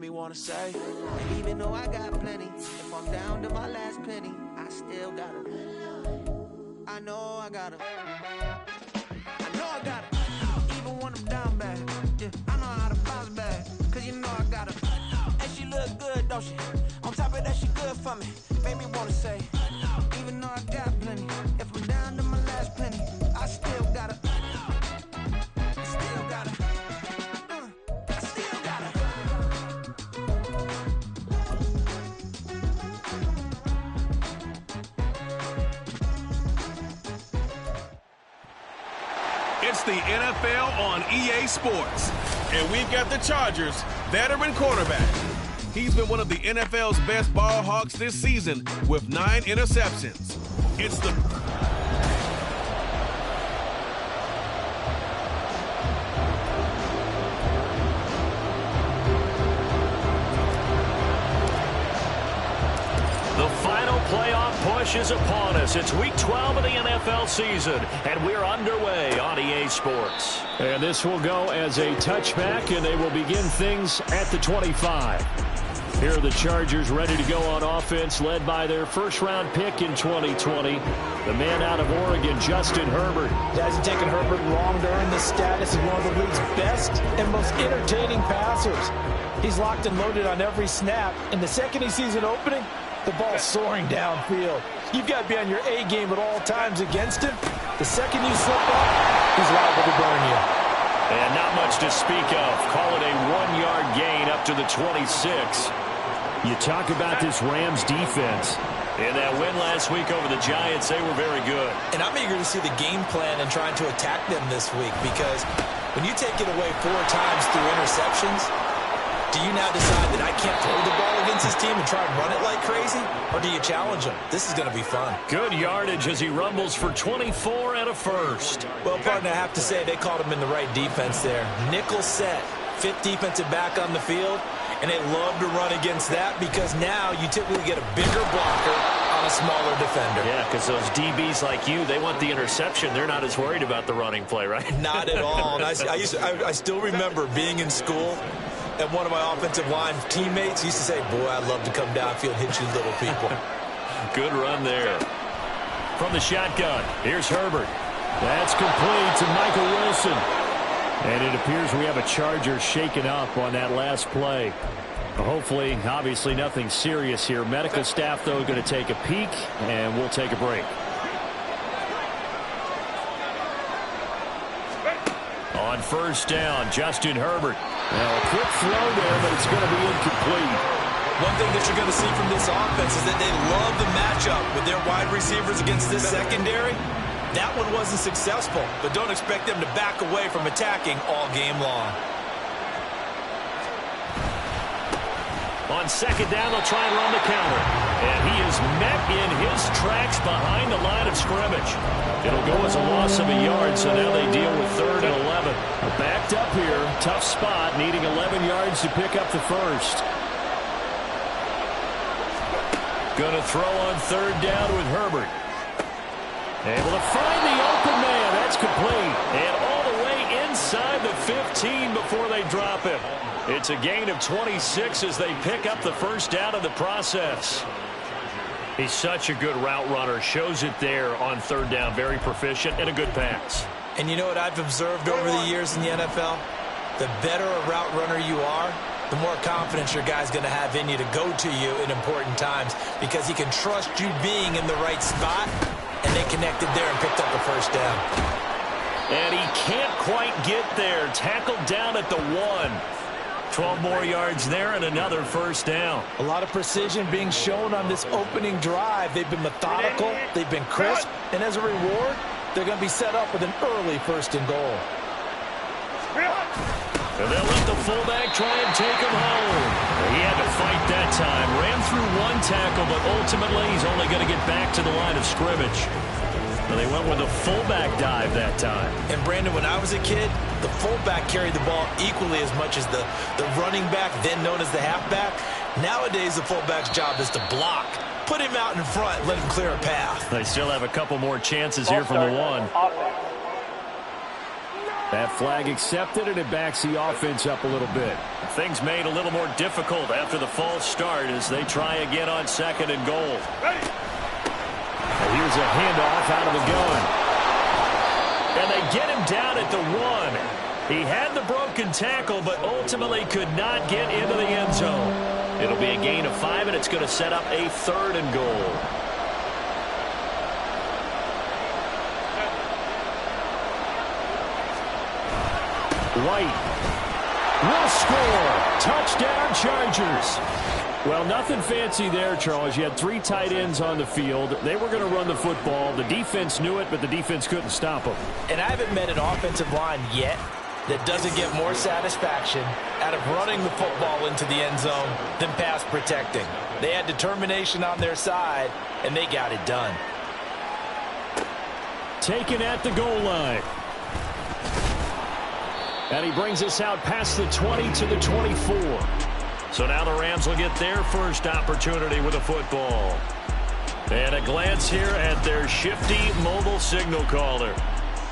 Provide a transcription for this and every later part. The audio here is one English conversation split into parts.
Me wanna say, and even though I got plenty, if I'm down to my last penny, I still gotta. I know I gotta. Even when I'm down bad, yeah, I know how to bounce back. Cause you know I gotta. And she look good, don't she? On top of that, she good for me. Made me wanna say, even though I got plenty, if I'm down to my last penny, I still gotta. It's the NFL on EA Sports, and we've got the Chargers' veteran quarterback. He's been one of the NFL's best ball hawks this season with 9 interceptions. It's the final playoff push is upon us. It's week 12 of the NFL season, and we're underway on EA Sports. And this will go as a touchback, and they will begin things at the 25. Here are the Chargers ready to go on offense, led by their first-round pick in 2020, the man out of Oregon, Justin Herbert. It hasn't taken Herbert long to earn this status as one of the league's best and most entertaining passers. He's locked and loaded on every snap, and the second he sees an opening, the ball's soaring downfield. You've got to be on your A game at all times against him. The second you slip up, he's liable to burn you. And not much to speak of. Call it a 1-yard gain up to the 26. You talk about this Rams defense. In that win last week over the Giants, they were very good. And I'm eager to see the game plan and trying to attack them this week, because when you take it away 4 times through interceptions, do you now decide that I can't throw the ball against this team and try and run it like crazy? Or do you challenge him? This is going to be fun. Good yardage as he rumbles for 24 and a first. Well, partner, I have to say they called him in the right defense there. Nickel set, 5th defensive back on the field, and they love to run against that because now you typically get a bigger blocker on a smaller defender. Yeah, because those DBs like you, they want the interception. They're not as worried about the running play, right? Not at all. And I still remember being in school, and one of my offensive line teammates used to say, boy, I'd love to come downfield and hit you little people. Good run there. From the shotgun, here's Herbert. That's complete to Michael Wilson. And it appears we have a Charger shaken up on that last play. Hopefully, obviously nothing serious here. Medical staff, though, going to take a peek, and we'll take a break. On first down, Justin Herbert. Now, a quick throw there, but it's going to be incomplete. One thing that you're going to see from this offense is that they love the matchup with their wide receivers against this secondary. That one wasn't successful, but don't expect them to back away from attacking all game long. On second down, they'll try and run the counter. And he is met in his tracks behind the line of scrimmage. It'll go as a loss of a yard, so now they deal with 3rd and 11. Backed up here, tough spot, needing 11 yards to pick up the first. Going to throw on 3rd down with Herbert. Able to find the open man. That's complete. And all the way inside the 15 before they drop him. It's a gain of 26 as they pick up the first down in the process. He's such a good route runner. Shows it there on 3rd down. Very proficient and a good pass. And you know what I've observed over the years in the NFL? The better a route runner you are, the more confidence your guy's going to have in you to go to you in important times because he can trust you being in the right spot, and they connected there and picked up the first down. And he can't quite get there. Tackled down at the 1. 12 more yards there and another first down. A lot of precision being shown on this opening drive. They've been methodical, they've been crisp, and as a reward, they're going to be set up with an early 1st and goal. And they'll let the fullback try and take him home. He had to fight that time. Ran through 1 tackle, but ultimately he's only going to get back to the line of scrimmage. And they went with a fullback dive that time. And, Brandon, when I was a kid, the fullback carried the ball equally as much as the running back, then known as the halfback. Nowadays, the fullback's job is to block. Put him out in front and let him clear a path. They still have a couple more chances here from the 1. That flag accepted, and it backs the offense up a little bit. Things made a little more difficult after the false start as they try again on 2nd and goal. And here's a handoff out of the gun. And they get him down at the 1. He had the broken tackle, but ultimately could not get into the end zone. It'll be a gain of 5, and it's going to set up a 3rd and goal. White will score. Touchdown, Chargers. Well, nothing fancy there, Charles. You had 3 tight ends on the field. They were going to run the football. The defense knew it, but the defense couldn't stop them. And I haven't met an offensive line yet that doesn't get more satisfaction out of running the football into the end zone than pass protecting. They had determination on their side, and they got it done. Taken at the goal line. And he brings us out past the 20 to the 24. So now the Rams will get their first opportunity with a football. And a glance here at their shifty mobile signal caller.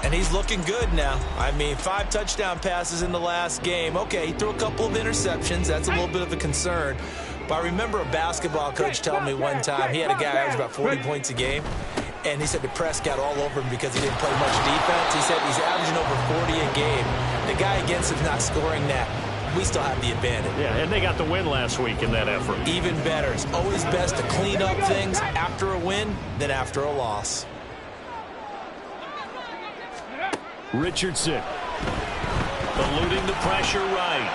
And he's looking good now. I mean, 5 touchdown passes in the last game. Okay, he threw a couple of interceptions. That's a little bit of a concern. But I remember a basketball coach telling me one time he had a guy average about 40 points a game. And he said the press got all over him because he didn't play much defense. He said he's averaging over 40 a game. The guy against him's not scoring that. We still have the advantage. Yeah, and they got the win last week in that effort. Even better. It's always best to clean up things after a win than after a loss. Richardson. Eluding the pressure right.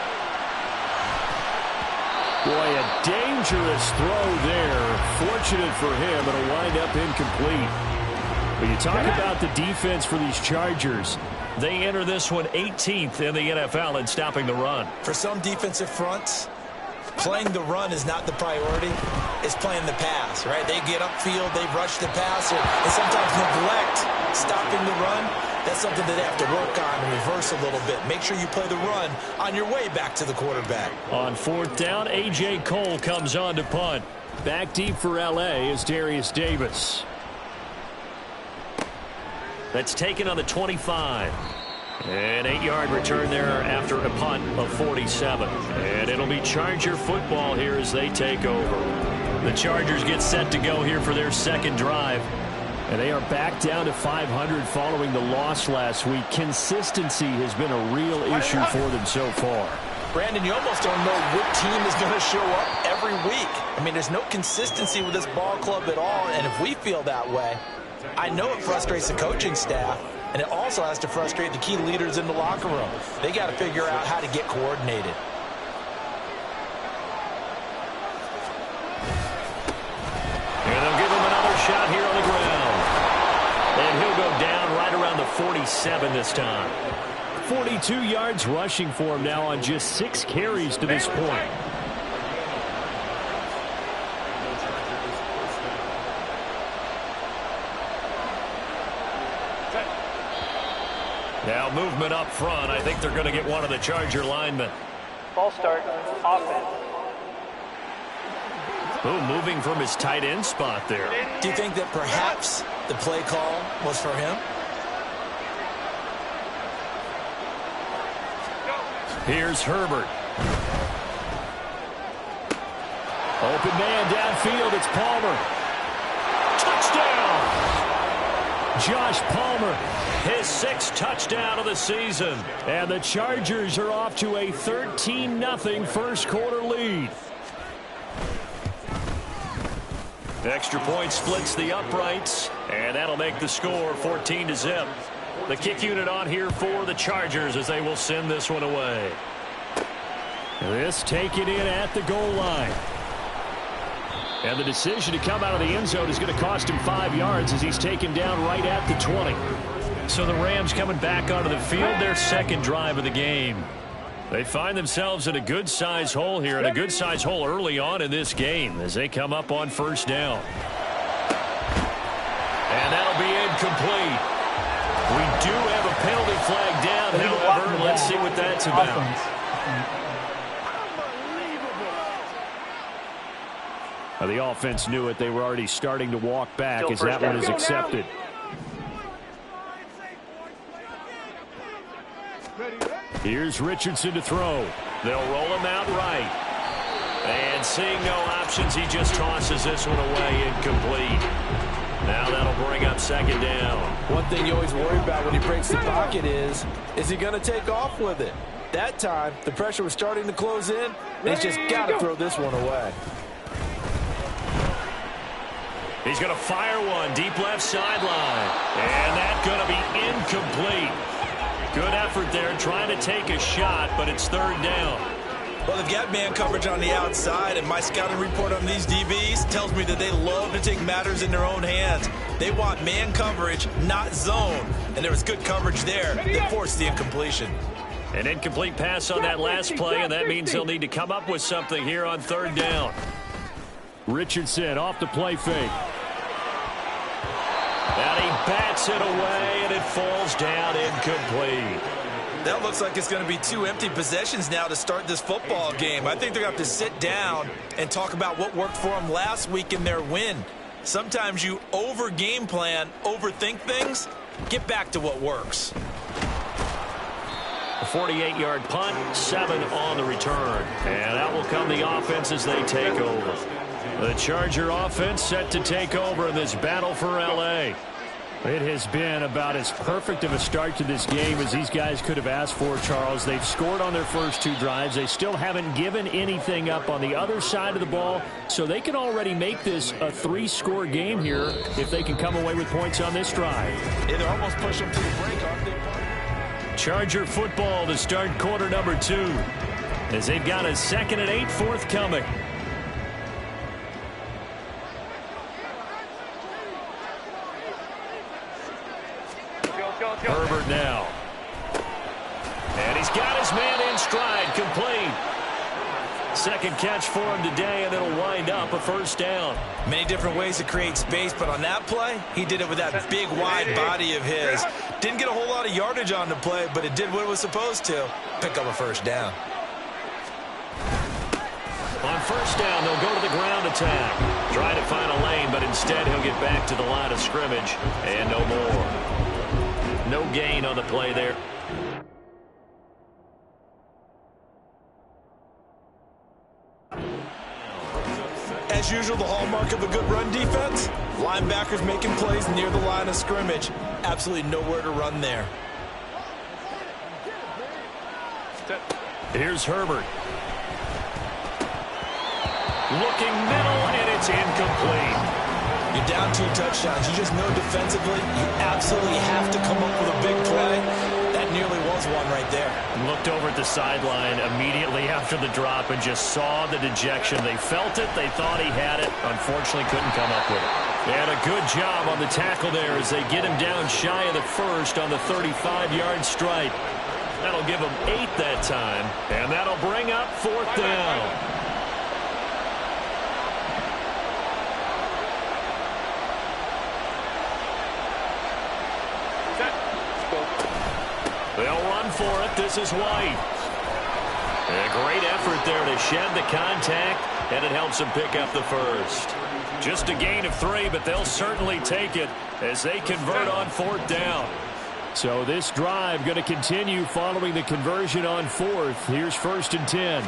Boy, a dangerous throw there. Fortunate for him, it'll wind up incomplete. But you talk about the defense for these Chargers. They enter this one 18th in the NFL in stopping the run. For some defensive fronts, playing the run is not the priority. It's playing the pass, right? They get upfield, they rush the passer, and sometimes neglect stopping the run. That's something that they have to work on and reverse a little bit. Make sure you play the run on your way back to the quarterback. On 4th down, A.J. Cole comes on to punt. Back deep for L.A. is Darius Davis. That's taken on the 25. An 8-yard return there after a punt of 47. And it'll be Charger football here as they take over. The Chargers get set to go here for their second drive. And they are back down to 500 following the loss last week. Consistency has been a real issue for them so far. Brandon, you almost don't know what team is going to show up every week. I mean, there's no consistency with this ball club at all. And if we feel that way, I know it frustrates the coaching staff, and it also has to frustrate the key leaders in the locker room. They got to figure out how to get coordinated. And they'll give him another shot here on the ground. And he'll go down right around the 47 this time. 42 yards rushing for him now on just 6 carries to this point. Now movement up front. I think they're going to get one of the Charger linemen. False start, offense. Ooh, moving from his tight end spot there. Do you think that perhaps the play call was for him? Here's Herbert. Open man downfield. It's Palmer. Touchdown! Josh Palmer. His 6th touchdown of the season. And the Chargers are off to a 13-0 first quarter lead. Extra point splits the uprights, and that'll make the score 14-0. The kick unit on here for the Chargers as they will send this one away. This taken in at the goal line. And the decision to come out of the end zone is going to cost him 5 yards as he's taken down right at the 20. So the Rams coming back onto the field, their second drive of the game. They find themselves in a good-sized hole here, and a good-sized hole early on in this game as they come up on first down. And that'll be incomplete. We do have a penalty flag down, however. Let's see what that's about. Now, the offense knew it. They were already starting to walk back as that one is accepted. Here's Richardson to throw. They'll roll him out right. And seeing no options, he just tosses this one away, incomplete. Now that'll bring up second down. One thing you always worry about when he breaks the pocket is he going to take off with it? That time, the pressure was starting to close in, and he's just got to throw this one away. He's going to fire one deep left sideline. And that's going to be incomplete. Good effort there trying to take a shot, but it's third down. Well, they've got man coverage on the outside, and my scouting report on these DBs tells me that they love to take matters in their own hands. They want man coverage, not zone. And there was good coverage there that forced the incompletion. An incomplete pass on that last play, and that means they'll need to come up with something here on third down. Richardson off the play fake. And he bats it away, and it falls down incomplete. That looks like it's going to be 2 empty possessions now to start this football game. I think they're going to have to sit down and talk about what worked for them last week in their win. Sometimes you over-game plan, overthink things. Get back to what works. A 48-yard punt, 7 on the return. And that will come the offense as they take over. The Charger offense set to take over in this battle for L.A. It has been about as perfect of a start to this game as these guys could have asked for, Charles. They've scored on their first 2 drives. They still haven't given anything up on the other side of the ball, so they can already make this a 3-score game here if they can come away with points on this drive. Yeah, they're almost pushing to the break, aren't they? Charger football to start quarter number 2 as they've got a 2nd and 8 forthcoming. Herbert now. And he's got his man in stride, complete. Second catch for him today, and it'll wind up a first down. Many different ways to create space, but on that play, he did it with that big, wide body of his. Didn't get a whole lot of yardage on the play, but it did what it was supposed to. Pick up a first down. On first down, they'll go to the ground attack. Try to find a lane, but instead he'll get back to the line of scrimmage, and no more. No gain on the play there. As usual, the hallmark of a good run defense, linebackers making plays near the line of scrimmage. Absolutely nowhere to run there. Here's Herbert. Looking middle, and it's incomplete. You're down 2 touchdowns. You just know defensively you absolutely have to come up with a big play. That nearly was one right there. Looked over at the sideline immediately after the drop and just saw the dejection. They felt it. They thought he had it. Unfortunately, couldn't come up with it. And a good job on the tackle there as they get him down shy of the first on the 35-yard strike. That'll give him 8 that time, and that'll bring up 4th down. They'll run for it. This is White. A great effort there to shed the contact, and it helps them pick up the first. Just a gain of 3, but they'll certainly take it as they convert on 4th down. So this drive going to continue following the conversion on 4th. Here's 1st and 10.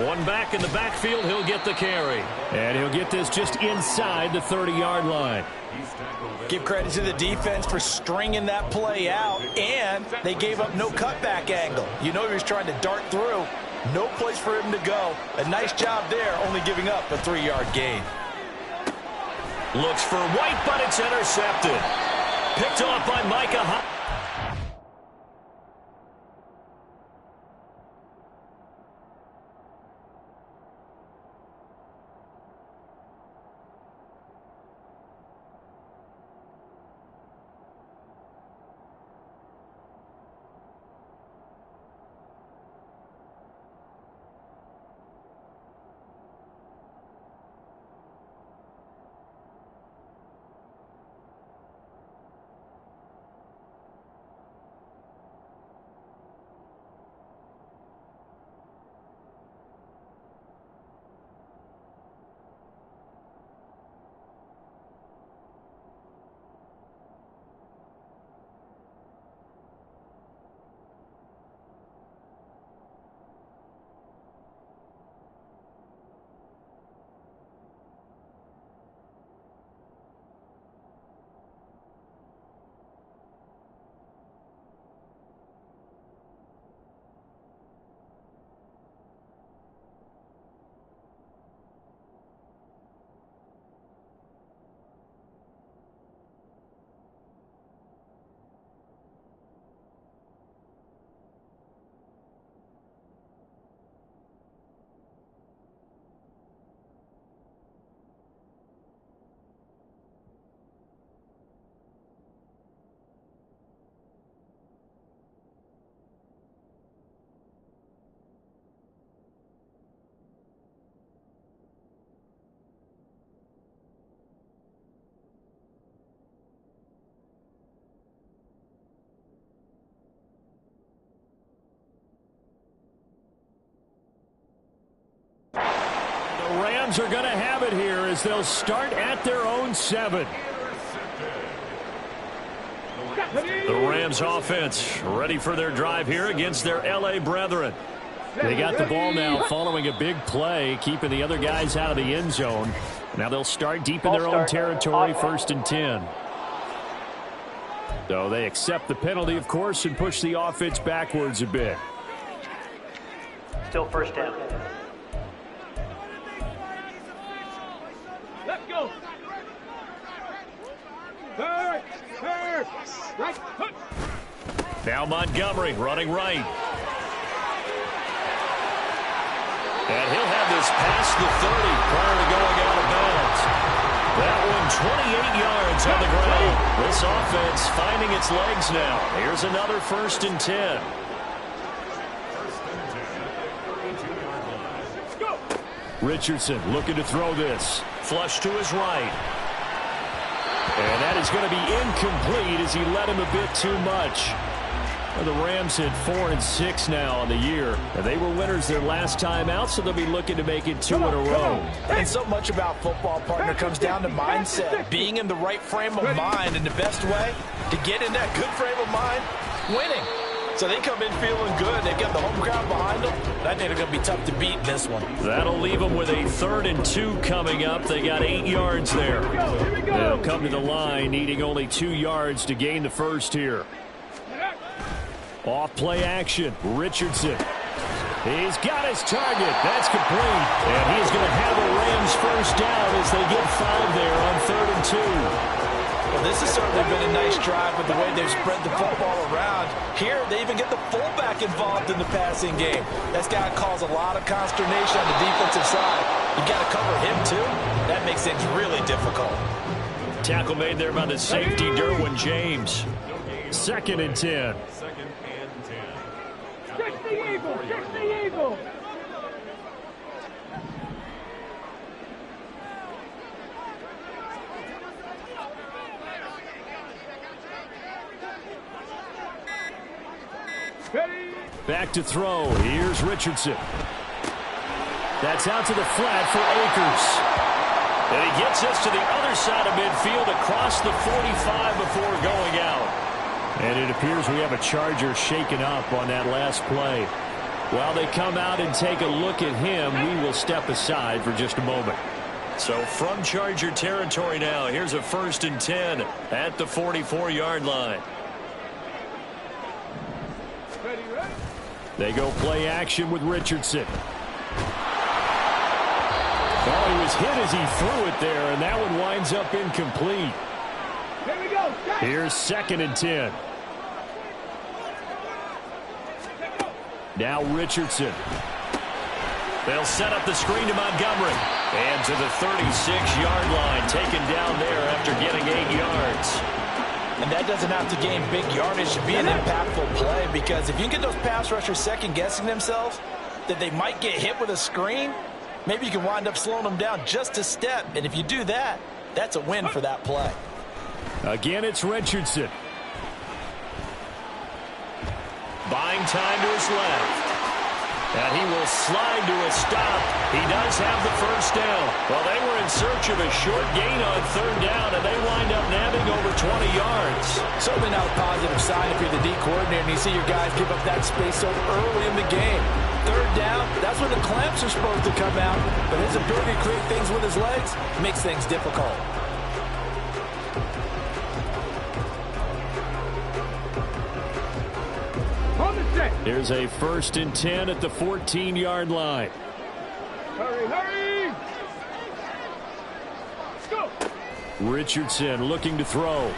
One back in the backfield. He'll get the carry. And he'll get this just inside the 30-yard line. Give credit to the defense for stringing that play out, and they gave up no cutback angle. You know he was trying to dart through. No place for him to go. A nice job there, only giving up a 3-yard gain. Looks for White, but it's intercepted. Picked off by Micah. Rams are going to have it here as they'll start at their own 7. The Rams offense ready for their drive here against their L.A. brethren. They got the ball now following a big play, keeping the other guys out of the end zone. Now they'll start deep in their own territory, 1st and 10. So they accept the penalty, of course, and push the offense backwards a bit. Still 1st down. Let's go. Right. Now Montgomery running right. And he'll have this past the 30 prior to going out of bounds. That one 28 yards on the ground. This offense finding its legs now. Here's another 1st and 10. Richardson looking to throw this. Flush to his right. And that is going to be incomplete as he led him a bit too much. Well, the Rams hit 4-6 now on the year. And they were winners their last time out, so they'll be looking to make it 2 in a row. And so much about football, partner, comes down to mindset. Being in the right frame of mind, and the best way to get in that good frame of mind, winning. So they come in feeling good. They've got the home crowd behind them. I think they're going to be tough to beat in this one. That'll leave them with a 3rd and 2 coming up. They got 8 yards there. They'll come to the line, needing only 2 yards to gain the first here. Off play action. Richardson. He's got his target. That's complete. And he's going to have a Rams first down as they get 5 there on 3rd and 2. Well, this has certainly been a nice drive with the way they've spread the football around. Here, they even get the fullback involved in the passing game. That's got to cause a lot of consternation on the defensive side. You got to cover him, too. That makes things really difficult. Tackle made there by the safety, Derwin James. 2nd and 10. Kick the eagle. Kick the eagle. Back to throw. Here's Richardson. That's out to the flat for Akers. And he gets us to the other side of midfield across the 45 before going out. And it appears we have a Charger shaken up on that last play. While they come out and take a look at him, we will step aside for just a moment. So from Charger territory now, here's a 1st and 10 at the 44-yard line. They go play action with Richardson. Oh, he was hit as he threw it there, and that one winds up incomplete. Here we go. Here's 2nd and 10. Now Richardson. They'll set up the screen to Montgomery. And to the 36-yard line, taken down there after getting 8 yards. And that doesn't have to gain big yardage to be an impactful play, because if you can get those pass rushers second-guessing themselves that they might get hit with a screen, maybe you can wind up slowing them down just a step. And if you do that, that's a win for that play. Again, it's Richardson. Buying time to his left. And he will slide to a stop. He does have the first down. Well, they were in search of a short gain on 3rd down, and they wind up nabbing over 20 yards. Certainly not a positive sign if you're the D coordinator and you see your guys give up that space so early in the game. 3rd down, that's when the clamps are supposed to come out. But his ability to create things with his legs makes things difficult. Here's a 1st and 10 at the 14-yard line. Hurry, hurry! Go! Richardson looking to throw.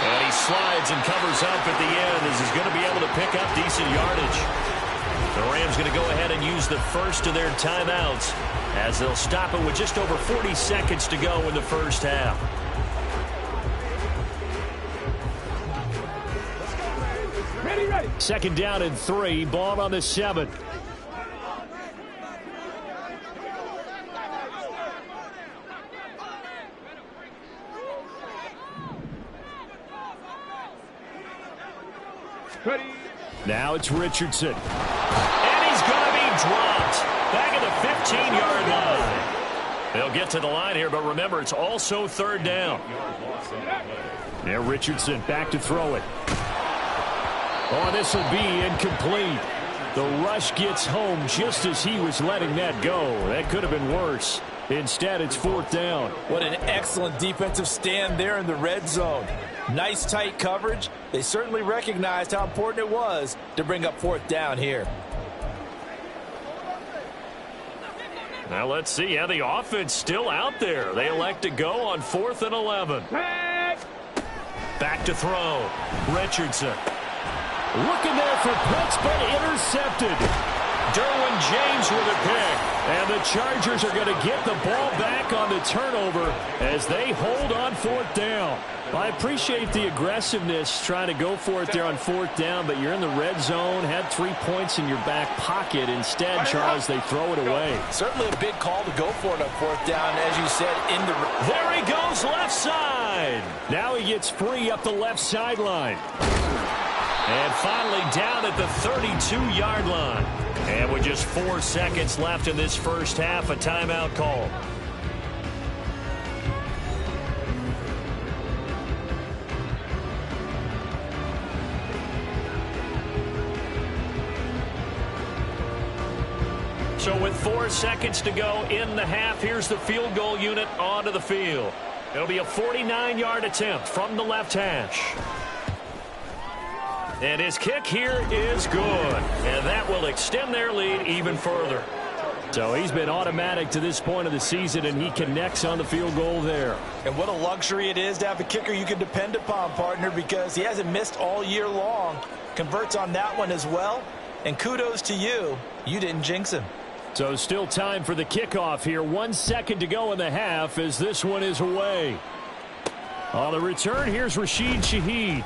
And he slides and covers up at the end as he's going to be able to pick up decent yardage. The Rams going to go ahead and use the first of their timeouts as they'll stop it with just over 40 seconds to go in the first half. Ready. 2nd down and 3, ball on the 7. Ready. Now it's Richardson. And he's going to be dropped. Back at the They'll get to the line here, but remember, it's also third down. Now Richardson back to throw it. Oh, this will be incomplete. The rush gets home just as he was letting that go. That could have been worse. Instead, it's fourth down. What an excellent defensive stand there in the red zone. Nice tight coverage. They certainly recognized how important it was to bring up fourth down here. Now let's see how the offense still out there. They elect to go on 4th and 11. Back to throw. Richardson. Looking there for Pitts, but intercepted. Derwin James with a pick. And the Chargers are going to get the ball back on the turnover as they hold on fourth down. I appreciate the aggressiveness trying to go for it there on fourth down, but you're in the red zone, had 3 points in your back pocket. Instead, Charles, they throw it away. Certainly a big call to go for it on fourth down, as you said, in the... There he goes, left side. Now he gets free up the left sideline. And finally down at the 32-yard line. And with just 4 seconds left in this first half, a timeout call. So with 4 seconds to go in the half, here's the field goal unit onto the field. It'll be a 49-yard attempt from the left hash. And his kick here is good. And that will extend their lead even further. So he's been automatic to this point of the season, and he connects on the field goal there. And what a luxury it is to have a kicker you can depend upon, partner, because he hasn't missed all year long. Converts on that one as well. And kudos to you. You didn't jinx him. So still time for the kickoff here. 1 second to go in the half as this one is away. On the return, here's Rashid Shaheed.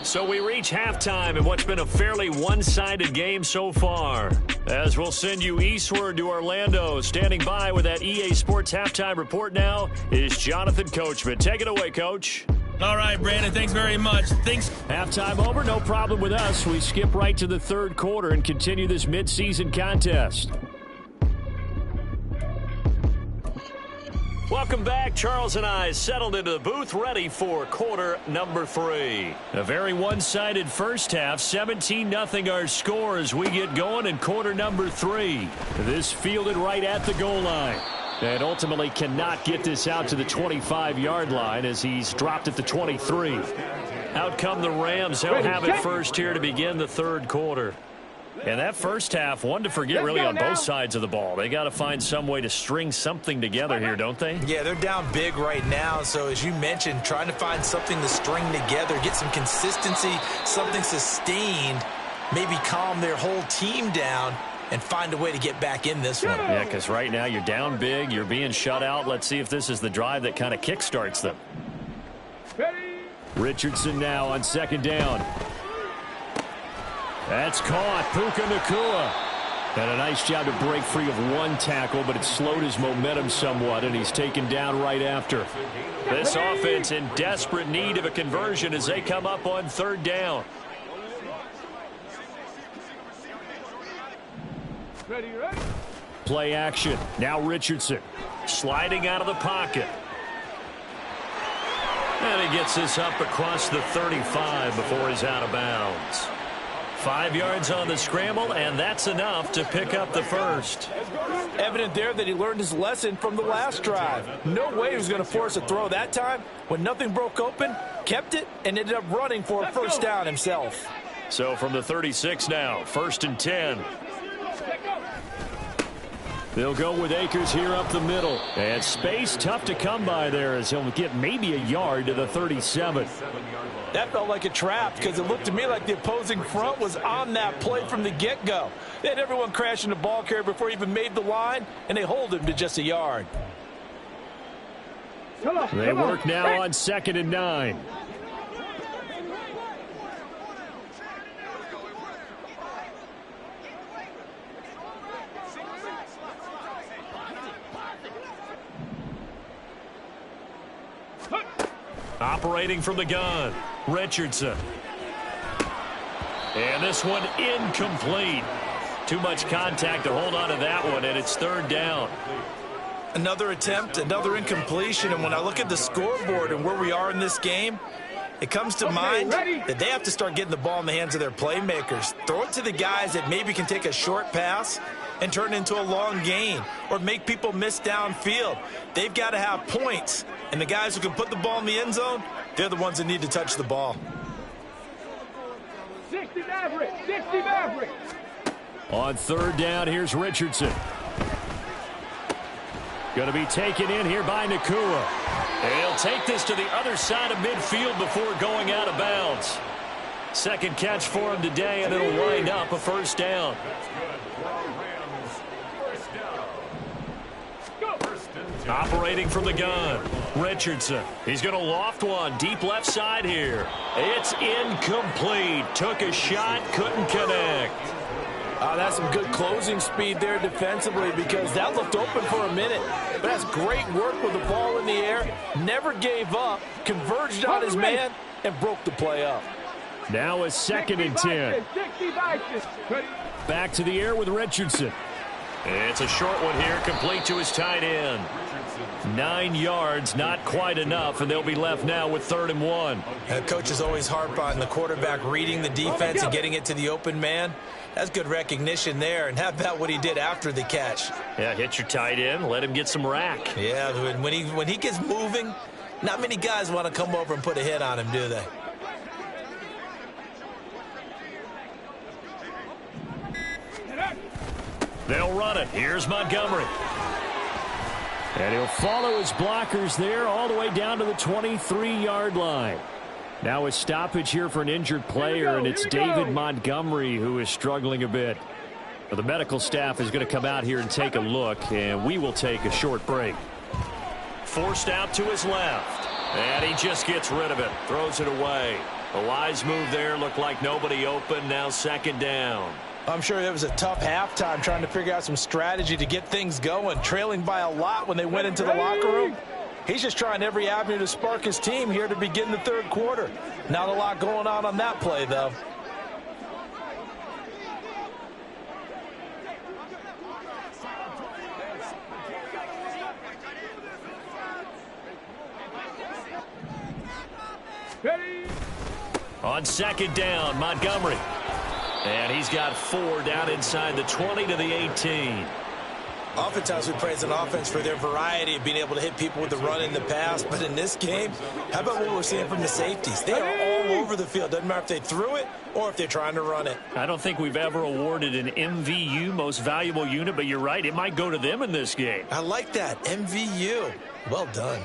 So we reach halftime in what's been a fairly one-sided game so far. As we'll send you eastward to Orlando. Standing by with that EA Sports halftime report now is Jonathan Coachman. Take it away, Coach. All right, Brandon, thanks very much. Thanks. Halftime over, no problem with us. We skip right to the third quarter and continue this midseason contest. Welcome back. Charles and I settled into the booth, ready for quarter number 3. A very one-sided first half, 17-0 our score as we get going in quarter number 3. This fielded right at the goal line. And ultimately cannot get this out to the 25-yard line as he's dropped at the 23. Out come the Rams. They'll have it first here to begin the third quarter. And that first half, one to forget really on both sides of the ball. They got to find some way to string something together here, don't they? Yeah, they're down big right now. So as you mentioned, trying to find something to string together, get some consistency, something sustained, maybe calm their whole team down and find a way to get back in this one. Yeah, because right now you're down big, you're being shut out. Let's see if this is the drive that kind of kickstarts them. Richardson now on second down. That's caught. Puka Nacua. And a nice job to break free of one tackle, but it slowed his momentum somewhat, and he's taken down right after. This offense in desperate need of a conversion as they come up on third down. Play action. Now Richardson sliding out of the pocket. And he gets this up across the 35 before he's out of bounds. 5 yards on the scramble, and that's enough to pick up the first. Evident there that he learned his lesson from the last drive. No way he was going to force a throw that time. When nothing broke open, kept it, and ended up running for a first down himself. So from the 36 now, 1st and 10. They'll go with Akers here up the middle. And space tough to come by there as he'll get maybe a yard to the 37. That felt like a trap because it looked to me like the opposing front was on that play from the get-go. They had everyone crashing the ball carrier before he even made the line, and they hold him to just a yard. They work now on 2nd and 9. Operating from the gun, Richardson. And this one incomplete. Too much contact to hold on to that one, and it's third down. Another attempt, another incompletion, and when I look at the scoreboard and where we are in this game, it comes to mind that they have to start getting the ball in the hands of their playmakers. Throw it to the guys that maybe can take a short pass and turn it into a long gain or make people miss downfield. They've got to have points, and the guys who can put the ball in the end zone, they're the ones that need to touch the ball. 60 Maverick, 60 Maverick. On third down, here's Richardson. Going to be taken in here by Nakua. He'll take this to the other side of midfield before going out of bounds. Second catch for him today, and it'll wind up a first down. Operating from the gun, Richardson. He's going to loft one deep left side here. It's incomplete. Took a shot, couldn't connect. That's some good closing speed there defensively because that looked open for a minute. But that's great work with the ball in the air. Never gave up, converged on his man, and broke the play up. Now a 2nd and 10. Back to the air with Richardson. It's a short one here, complete to his tight end. 9 yards, not quite enough, and they'll be left now with 3rd and 1. Coaches always harp on the quarterback reading the defense and getting it to the open man. That's good recognition there. And how about what he did after the catch? Yeah, hit your tight end, let him get some rack. Yeah, when he gets moving, not many guys want to come over and put a hit on him, do they? They'll run it. Here's Montgomery. And he'll follow his blockers there all the way down to the 23-yard line. Now a stoppage here for an injured player, and it's David Montgomery who is struggling a bit. But the medical staff is going to come out here and take a look, and we will take a short break. Forced out to his left, and he just gets rid of it, throws it away. The wise move there, looked like nobody open, now 2nd down. I'm sure it was a tough halftime trying to figure out some strategy to get things going, trailing by a lot when they went into the locker room. He's just trying every avenue to spark his team here to begin the 3rd quarter. Not a lot going on that play, though. On 2nd down, Montgomery. And he's got 4 down inside the 20 to the 18. Oftentimes we praise an offense for their variety of being able to hit people with the run and the pass. But in this game, how about what we're seeing from the safeties? They are all over the field. Doesn't matter if they threw it or if they're trying to run it. I don't think we've ever awarded an MVU, most valuable unit, but you're right. It might go to them in this game. I like that. MVU. Well done.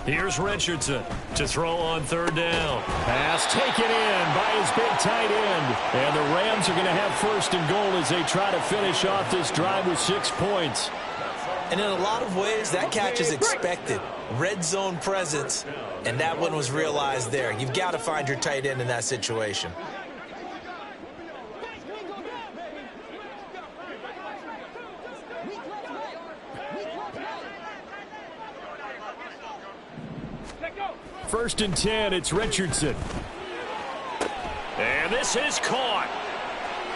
Here's Richardson to throw on 3rd down. Pass taken in by his big tight end. And the Rams are going to have 1st and goal as they try to finish off this drive with 6 points. And in a lot of ways, that catch is expected. Red zone presence, and that one was realized there. You've got to find your tight end in that situation. First and 10, it's Richardson. And this is caught.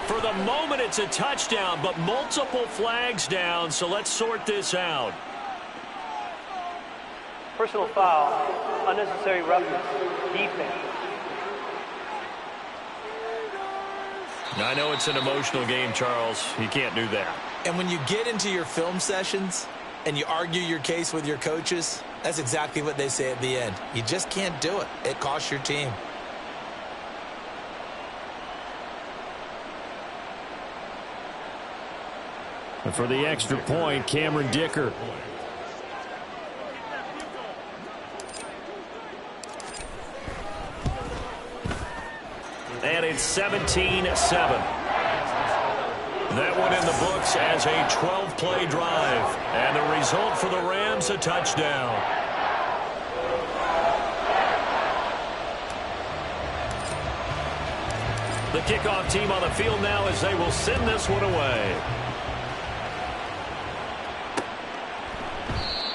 For the moment, it's a touchdown, but multiple flags down, so let's sort this out. Personal foul, unnecessary roughness, defense. I know it's an emotional game, Charles. You can't do that. And when you get into your film sessions and you argue your case with your coaches, that's exactly what they say at the end. You just can't do it. It costs your team. And for the extra point, Cameron Dicker. And it's 17-7. That one in the books as a 12-play drive. And the result for the Rams, a touchdown. The kickoff team on the field now as they will send this one away.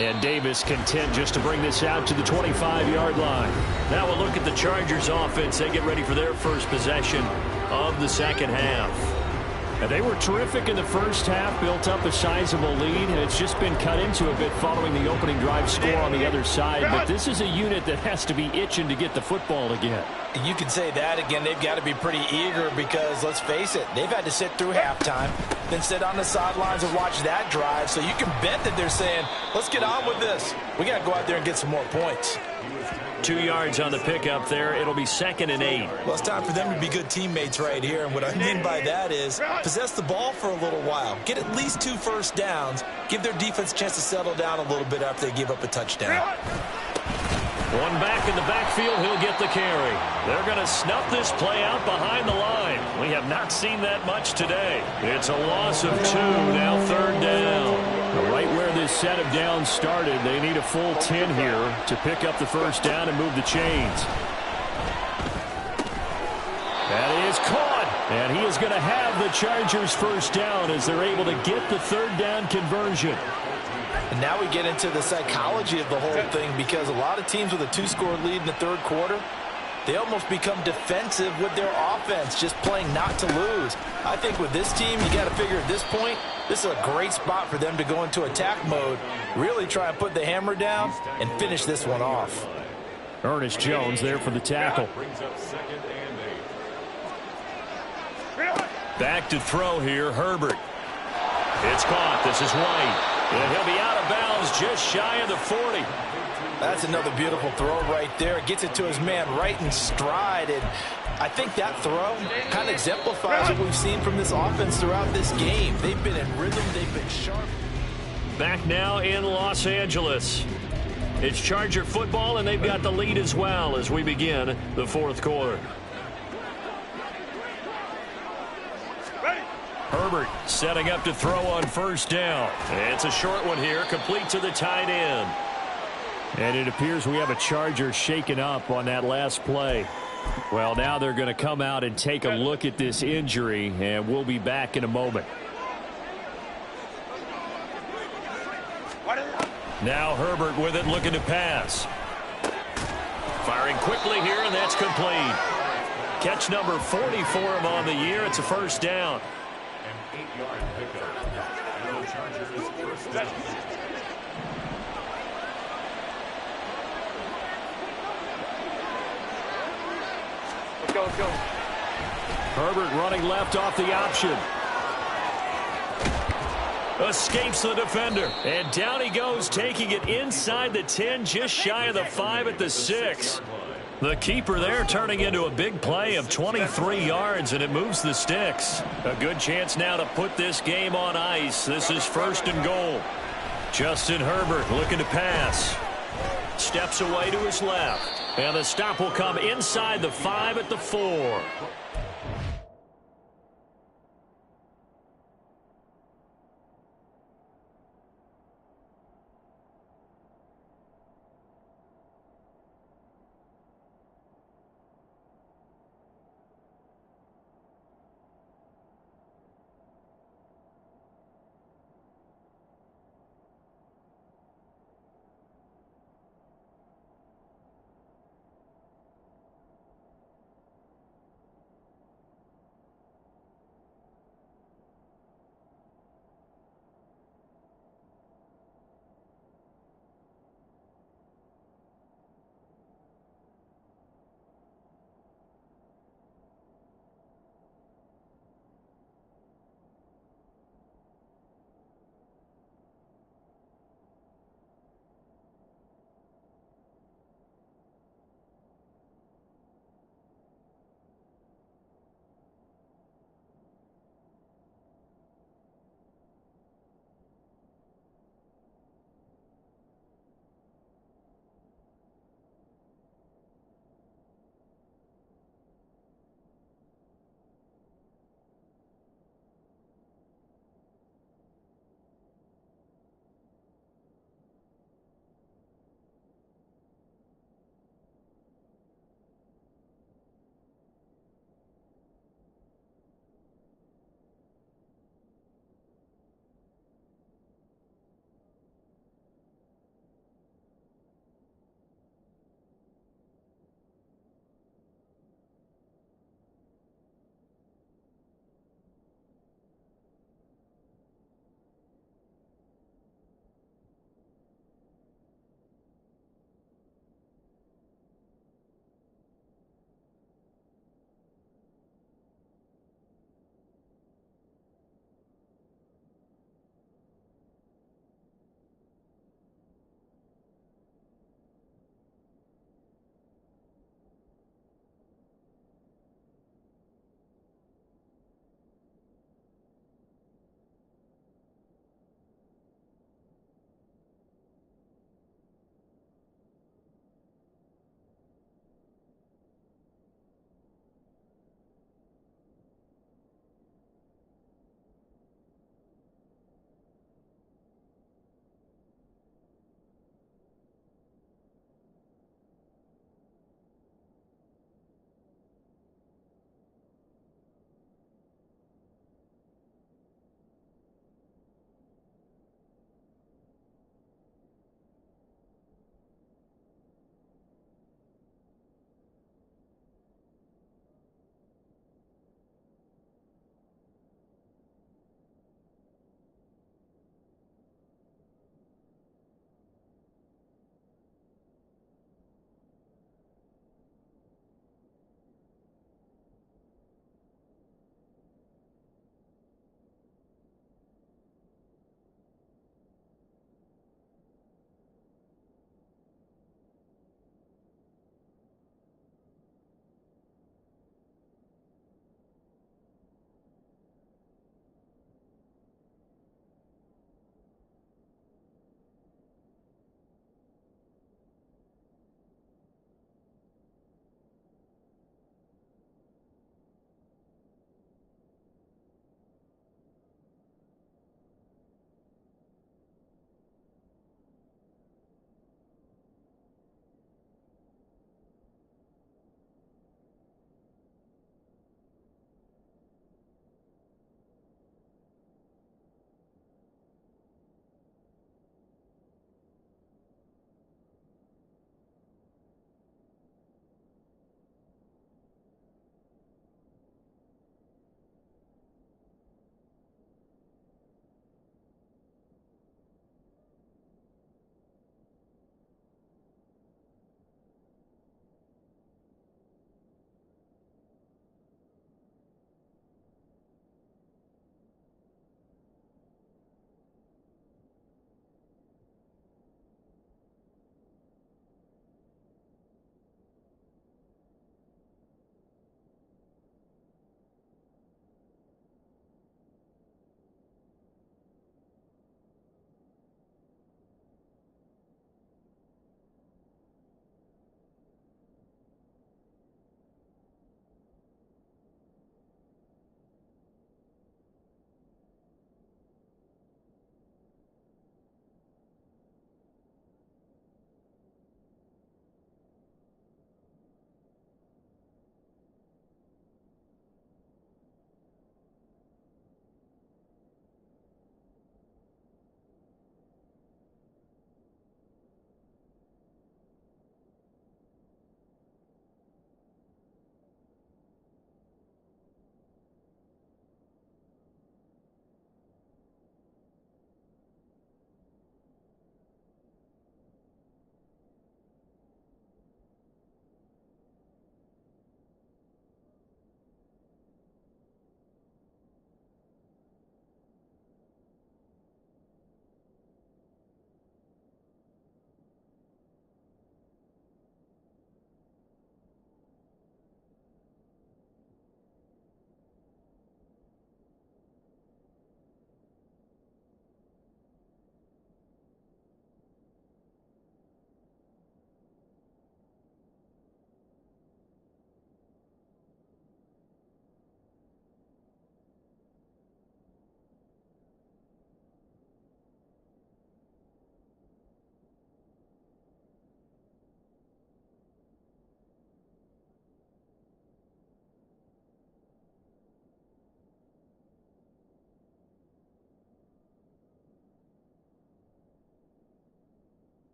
And Davis content just to bring this out to the 25-yard line. Now we'll look at the Chargers offense. They get ready for their first possession of the second half. And they were terrific in the first half, built up a sizable lead, and it's just been cut into a bit following the opening drive score on the other side. But this is a unit that has to be itching to get the football again. You can say that again. They've got to be pretty eager because, let's face it, they've had to sit through halftime, then sit on the sidelines and watch that drive. So you can bet that they're saying, let's get on with this. We got to go out there and get some more points. 2 yards on the pickup there. It'll be 2nd and 8. Well, it's time for them to be good teammates right here. And what I mean by that is possess the ball for a little while. Get at least 2 first downs. Give their defense a chance to settle down a little bit after they give up a touchdown. One back in the backfield. He'll get the carry. They're going to snuff this play out behind the line. We have not seen that much today. It's a loss of 2. Now 3rd down. Right where this set of downs started, they need a full 10 here to pick up the first down and move the chains. That is caught. And he is going to have the Chargers first down as they're able to get the 3rd down conversion. And now we get into the psychology of the whole thing because a lot of teams with a 2-score lead in the 3rd quarter, they almost become defensive with their offense, just playing not to lose. I think with this team, you got to figure at this point, this is a great spot for them to go into attack mode, really try and put the hammer down and finish this one off. Ernest Jones there for the tackle. Back to throw here, Herbert. It's caught. This is White. And he'll be out of bounds just shy of the 40. That's another beautiful throw right there. Gets it to his man right in stride. And I think that throw kind of exemplifies what we've seen from this offense throughout this game. They've been in rhythm. They've been sharp. Back now in Los Angeles. It's Charger football, and they've got the lead as well as we begin the 4th quarter. Herbert setting up to throw on first down. It's a short one here, complete to the tight end. And it appears we have a Charger shaken up on that last play. Well, now they're going to come out and take a look at this injury, and we'll be back in a moment. Now Herbert with it, looking to pass. Firing quickly here, and that's complete. Catch number 40 for him on the year. It's a first down. An 8-yard pickup. No Chargers first down. Let's go, let's go. Herbert running left off the option. Escapes the defender. And down he goes, taking it inside the 10, just shy of the 5 at the 6. The keeper there turning into a big play of 23 yards, and it moves the sticks. A good chance now to put this game on ice. This is 1st and goal. Justin Herbert looking to pass. Steps away to his left. And the stop will come inside the 5 at the 4.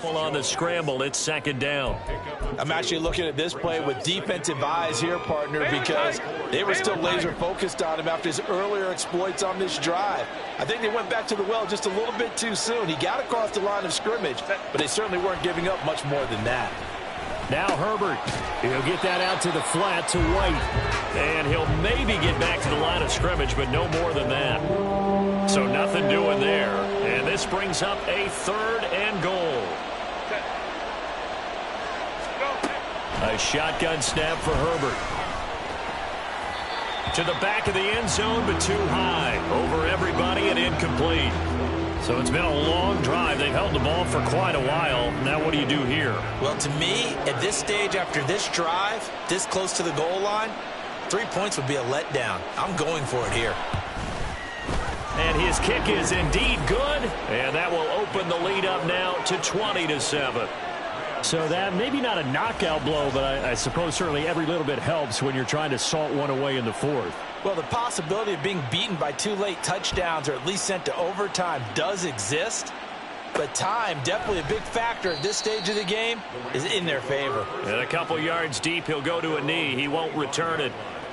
On the scramble, it's second down. I'm actually looking at this play with defensive eyes here, partner, because they were still laser focused on him after his earlier exploits on this drive. I think they went back to the well just a little bit too soon. He got across the line of scrimmage, but they certainly weren't giving up much more than that. Now Herbert, he'll get that out to the flat to White. And he'll maybe get back to the line of scrimmage, but no more than that. So nothing doing there. And this brings up a 3rd and goal. A shotgun snap for Herbert. To the back of the end zone, but too high. Over everybody and incomplete. So it's been a long drive. They've held the ball for quite a while. Now what do you do here? Well, to me, at this stage after this drive, this close to the goal line, 3 points would be a letdown. I'm going for it here. And his kick is indeed good. And that will open the lead up now to 20-7. So that maybe not a knockout blow, but I suppose certainly every little bit helps when you're trying to salt one away in the 4th. Well, the possibility of being beaten by 2 late touchdowns or at least sent to overtime does exist. But time, definitely a big factor at this stage of the game, is in their favor. And a couple yards deep, he'll go to a knee. He won't return it.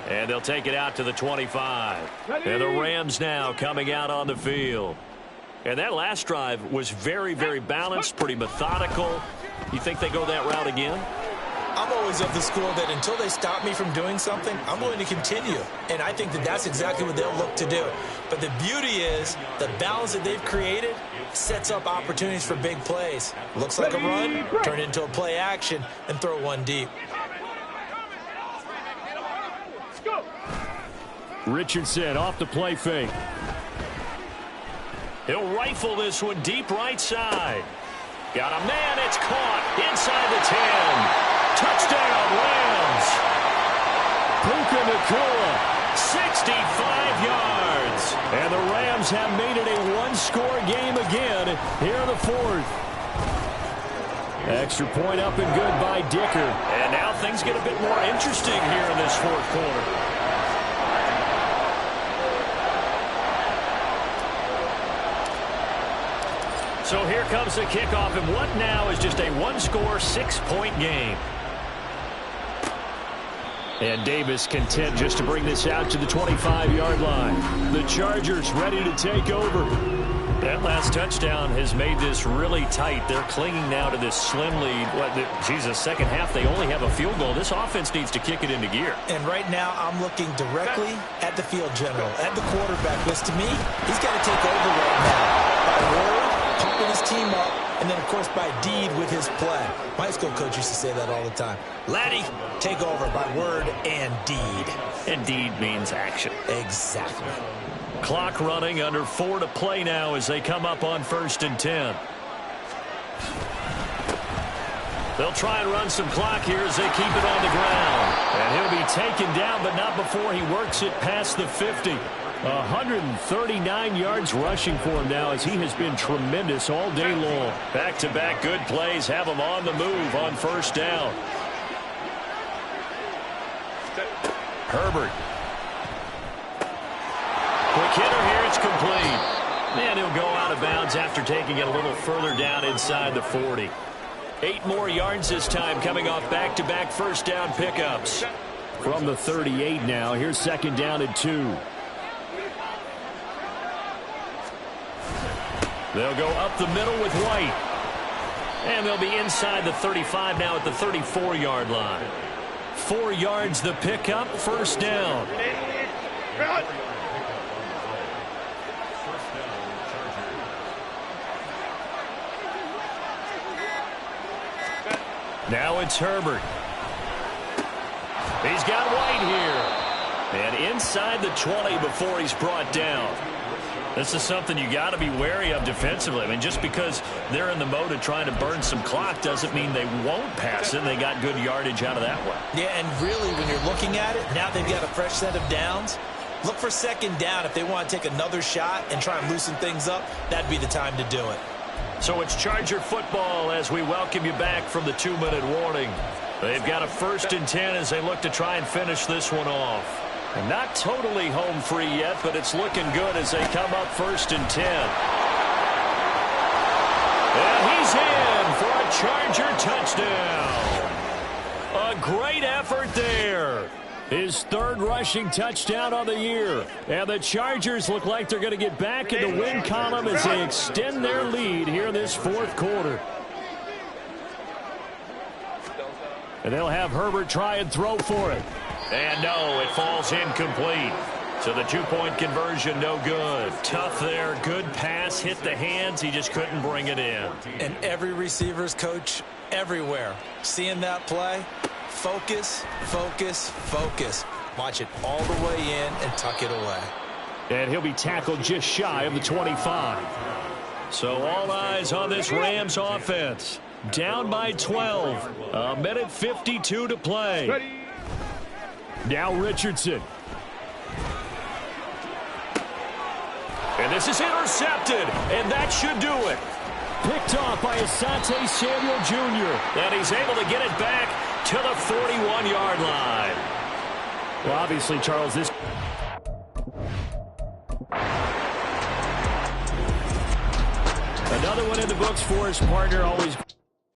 And they'll take it out to the 25. And the Rams now coming out on the field. And that last drive was very, very balanced, pretty methodical. You think they go that route again? I'm always of the school that until they stop me from doing something, I'm going to continue. And I think that that's exactly what they'll look to do. But the beauty is the balance that they've created sets up opportunities for big plays. Looks like a run, turn it into a play action, and throw one deep. Richardson off the play fake. He'll rifle this one deep right side. Got a man, it's caught inside the 10. Touchdown, Rams. Puka Nacua, 65 yards. And the Rams have made it a one-score game again here in the 4th. Extra point up and good by Dicker. And now things get a bit more interesting here in this 4th quarter. So here comes the kickoff, and what now is just a one-score, 6-point game. And Davis content just to bring this out to the 25-yard line. The Chargers ready to take over. That last touchdown has made this really tight. They're clinging now to this slim lead. Second half, they only have a field goal. This offense needs to kick it into gear. And right now, I'm looking directly at the field general, at the quarterback. Because to me, he's got to take over right now. By word, pumping his team up, and then, of course, by deed with his play. My high school coach used to say that all the time. Laddie, take over by word and deed. And deed means action. Exactly. Clock running, under 4 to play now as they come up on 1st and 10. They'll try and run some clock here as they keep it on the ground. And he'll be taken down, but not before he works it past the 50. 139 yards rushing for him now as he has been tremendous all day long. Back-to-back good plays have him on the move on 1st down. Herbert. Quick hitter here, it's complete. And he'll go out of bounds after taking it a little further down inside the 40. 8 more yards this time coming off back-to-back 1st down pickups. From the 38 now, here's 2nd down and 2. They'll go up the middle with White. And they'll be inside the 35 now at the 34-yard line. 4 yards the pickup, 1st down. Now it's Herbert. He's got White here. And inside the 20 before he's brought down. This is something you got to be wary of defensively. I mean, just because they're in the mode of trying to burn some clock doesn't mean they won't pass it. They got good yardage out of that one. Yeah, and really, when you're looking at it, now they've got a fresh set of downs. Look for 2nd down if they want to take another shot and try and loosen things up. That'd be the time to do it. So it's Charger football as we welcome you back from the 2-minute warning. They've got a 1st and 10 as they look to try and finish this one off. And not totally home free yet, but it's looking good as they come up 1st and 10. And he's in for a a Charger touchdown. A great effort there. His third rushing touchdown on the year. And the Chargers look like they're going to get back in the win column as they extend their lead here in this fourth quarter. And they'll have Herbert try and throw for it. And no, it falls incomplete. So the two-point conversion, no good. Tough there. Good pass. Hit the hands. He just couldn't bring it in. And every receiver's coach everywhere. Seeing that play, focus, focus, focus. Watch it all the way in and tuck it away. And he'll be tackled just shy of the 25. So all eyes on this Rams offense. Down by 12. A minute 52 to play. Now Richardson. And this is intercepted, and that should do it. Picked off by Asante Samuel Jr. And he's able to get it back to the 41-yard line. Well, obviously, Charles, this... Another one in the books for his partner, always...